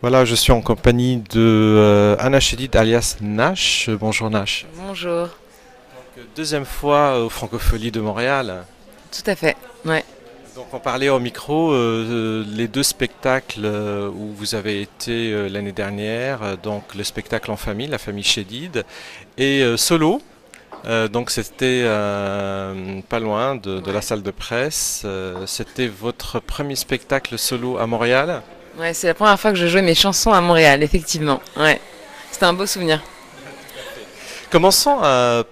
Voilà, je suis en compagnie de Anna Chédid alias Nash. Bonjour Nash. Bonjour. Deuxième fois au Francophonie de Montréal. Tout à fait. Ouais. Donc on parlait au micro les deux spectacles où vous avez été l'année dernière. Donc le spectacle en famille, la famille Chédid, et solo. Donc c'était pas loin de la salle de presse. C'était votre premier spectacle solo à Montréal. Ouais, c'est la première fois que je jouais mes chansons à Montréal, effectivement. Ouais. C'était un beau souvenir. Commençons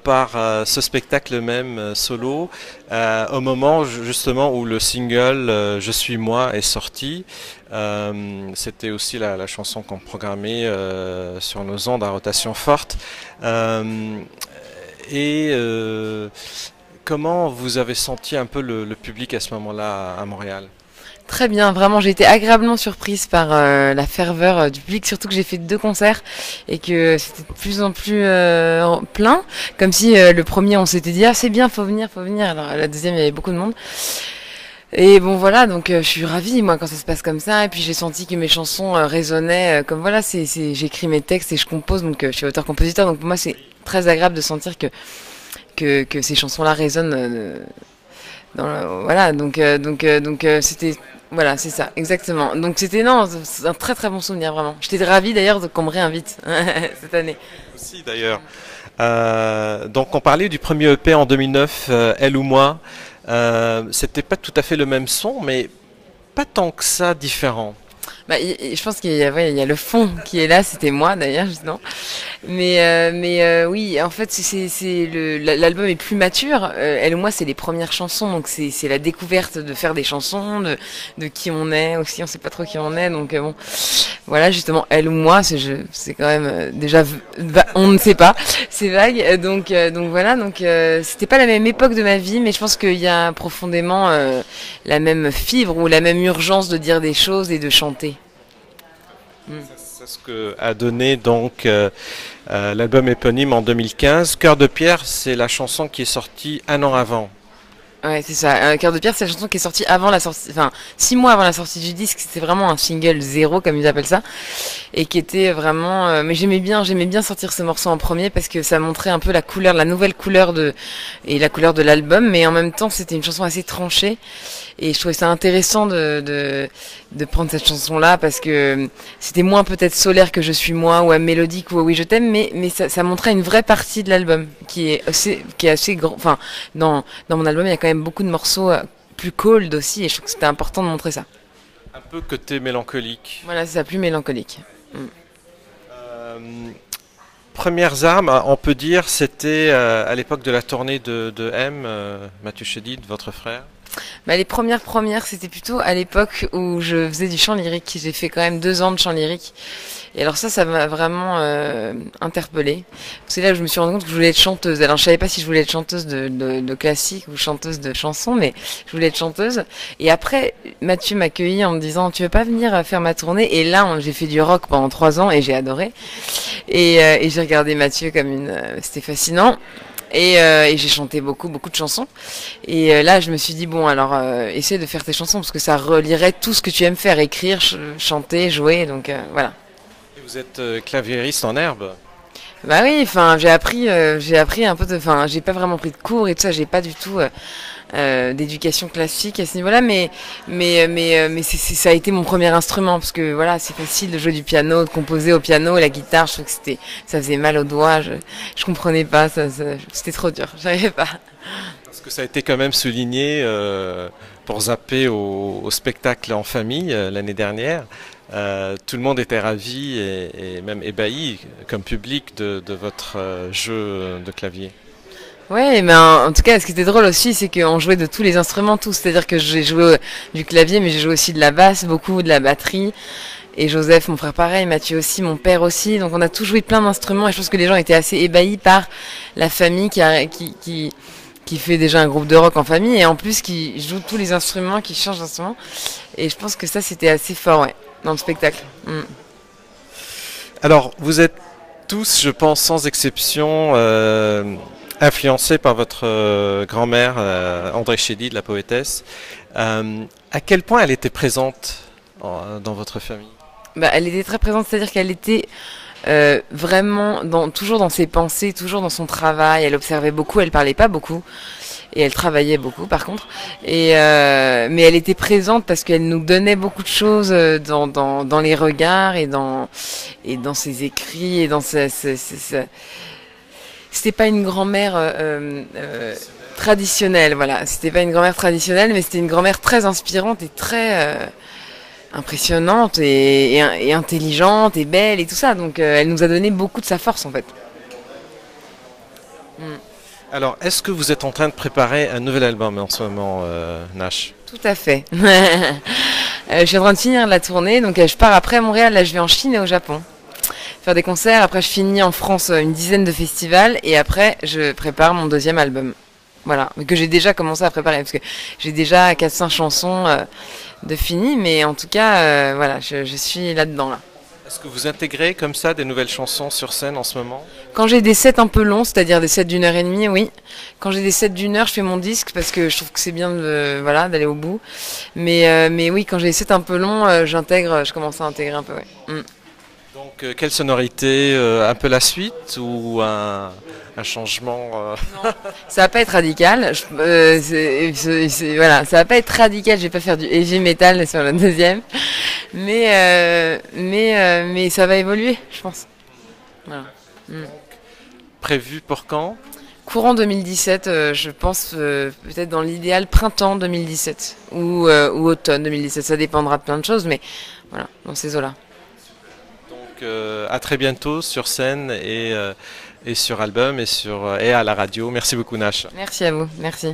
par ce spectacle même solo, au moment justement où le single Je suis moi est sorti. C'était aussi la chanson qu'on programmait sur nos ondes à rotation forte. Euh, et comment vous avez senti un peu le public à ce moment-là à Montréal? Très bien, vraiment, j'ai été agréablement surprise par la ferveur du public, surtout que j'ai fait deux concerts et que c'était de plus en plus plein, comme si le premier on s'était dit ah c'est bien, faut venir, faut venir. Alors la deuxième il y avait beaucoup de monde. Et bon voilà, donc je suis ravie moi quand ça se passe comme ça. Et puis j'ai senti que mes chansons résonnaient comme voilà, j'écris mes textes et je compose, donc je suis auteur-compositeur, donc pour moi c'est très agréable de sentir que ces chansons-là résonnent. Voilà, c'était voilà, c'est ça, exactement. Donc c'était non, c'est un très très bon souvenir vraiment. J'étais ravie d'ailleurs qu'on me réinvite cette année. Aussi d'ailleurs. Donc on parlait du premier EP en 2009, Elle ou moi. C'était pas tout à fait le même son, mais pas tant que ça différent. Bah, je pense qu'il y a, ouais, il y a le fond qui est là, c'était moi d'ailleurs justement. Mais oui, en fait, l'album est plus mature. Elle ou moi, c'est les premières chansons, donc c'est la découverte de faire des chansons, de qui on est aussi. On sait pas trop qui on est, donc bon, voilà, justement, elle ou moi, c'est quand même déjà, on ne sait pas, c'est vague. Donc voilà, donc c'était pas la même époque de ma vie, mais je pense qu'il y a profondément la même fibre ou la même urgence de dire des choses et de chanter. Mm. C'est ce que a donné donc l'album éponyme en 2015. Cœur de pierre, c'est la chanson qui est sortie un an avant. Ouais, c'est ça. Cœur de pierre, c'est la chanson qui est sortie avant la sortie, enfin, 6 mois avant la sortie du disque. C'était vraiment un single zéro, comme ils appellent ça, et qui était vraiment. Mais j'aimais bien sortir ce morceau en premier parce que ça montrait un peu la couleur, la nouvelle couleur et la couleur de l'album. Mais en même temps, c'était une chanson assez tranchée, et je trouvais ça intéressant de prendre cette chanson-là parce que c'était moins peut-être solaire que Je suis moi ou mélodique ou Oui je t'aime, mais ça montrait une vraie partie de l'album qui est assez grand. Enfin, dans mon album, il y a quand même beaucoup de morceaux plus cold aussi, et je trouve que c'était important de montrer ça. Un peu côté mélancolique. Voilà, c'est ça, plus mélancolique. Mm. Euh, Premières armes, on peut dire, c'était à l'époque de la tournée de M, Mathieu Chédid, votre frère. Bah, les premières, c'était plutôt à l'époque où je faisais du chant lyrique. J'ai fait quand même 2 ans de chant lyrique. Et alors ça m'a vraiment interpellée. C'est là où je me suis rendu compte que je voulais être chanteuse. Alors je savais pas si je voulais être chanteuse de classique ou chanteuse de chansons, mais je voulais être chanteuse. Et après, Mathieu m'a accueilli en me disant, tu veux pas venir faire ma tournée? Et là, j'ai fait du rock pendant 3 ans et j'ai adoré. Et j'ai regardé Mathieu comme c'était fascinant. Et j'ai chanté beaucoup de chansons. Et là, je me suis dit, bon, alors, essaie de faire tes chansons, parce que ça relierait tout ce que tu aimes faire, écrire, chanter, jouer, donc voilà. Et vous êtes claviériste en herbe. Bah oui, enfin, j'ai appris un peu enfin, j'ai pas vraiment pris de cours et tout ça, j'ai pas du tout d'éducation classique à ce niveau-là, mais ça a été mon premier instrument, parce que voilà, c'est facile de jouer du piano, de composer au piano, la guitare, je trouve que ça faisait mal aux doigts, je comprenais pas, c'était trop dur, j'arrivais pas. Parce que ça a été quand même souligné pour zapper au spectacle en famille l'année dernière. Tout le monde était ravi et même ébahi comme public de votre jeu de clavier. Ouais, mais en tout cas, ce qui était drôle aussi, c'est qu'on jouait de tous les instruments, tous. C'est-à-dire que j'ai joué du clavier, mais j'ai joué aussi de la basse, beaucoup de la batterie. Et Joseph, mon frère, pareil, Mathieu aussi, mon père aussi. Donc on a tous joué plein d'instruments, et je pense que les gens étaient assez ébahis par la famille qui fait déjà un groupe de rock en famille, et en plus qui joue tous les instruments, qui change d'instrument. Et je pense que ça, c'était assez fort, ouais, dans le spectacle. Mm. Alors, vous êtes tous, je pense, sans exception, influencés par votre grand-mère, André Chédid, la poétesse. À quel point elle était présente dans votre famille? Bah, elle était très présente, c'est-à-dire qu'elle était vraiment toujours dans ses pensées, toujours dans son travail. Elle observait beaucoup, elle parlait pas beaucoup. Et elle travaillait beaucoup par contre. Mais elle était présente parce qu'elle nous donnait beaucoup de choses dans les regards et dans ses écrits et dans c'était pas une grand-mère traditionnelle, voilà. C'était pas une grand-mère traditionnelle, mais c'était une grand-mère très inspirante et très impressionnante et intelligente et belle et tout ça. Donc elle nous a donné beaucoup de sa force en fait. Mm. Alors, est-ce que vous êtes en train de préparer un nouvel album en ce moment, Nash? Tout à fait. Je suis en train de finir la tournée, donc je pars après à Montréal, là je vais en Chine et au Japon. Faire des concerts, après je finis en France une dizaine de festivals et après je prépare mon deuxième album. Voilà, que j'ai déjà commencé à préparer parce que j'ai déjà 4-5 chansons de finies, mais en tout cas, voilà, je suis là-dedans là. Est-ce que vous intégrez comme ça des nouvelles chansons sur scène en ce moment? Quand j'ai des sets un peu longs, c'est-à-dire des sets d'1 heure et demie, oui. Quand j'ai des sets d'1 heure, je fais mon disque parce que je trouve que c'est bien voilà, d'aller au bout. Mais oui, quand j'ai des sets un peu longs, je commence à intégrer un peu, ouais. Mm. Donc, quelle sonorité? Un peu la suite ou un changement Ça va pas être radical. Voilà, ça va pas être radical. Je vais pas faire du heavy metal sur le deuxième, mais ça va évoluer, je pense. Voilà. Mm. prévu pour quand? Courant 2017, je pense peut-être dans l'idéal printemps 2017 ou automne 2017. Ça dépendra de plein de choses, mais voilà, dans ces eaux-là. Donc, à très bientôt sur scène et sur album et à la radio. Merci beaucoup, Nash. Merci à vous. Merci.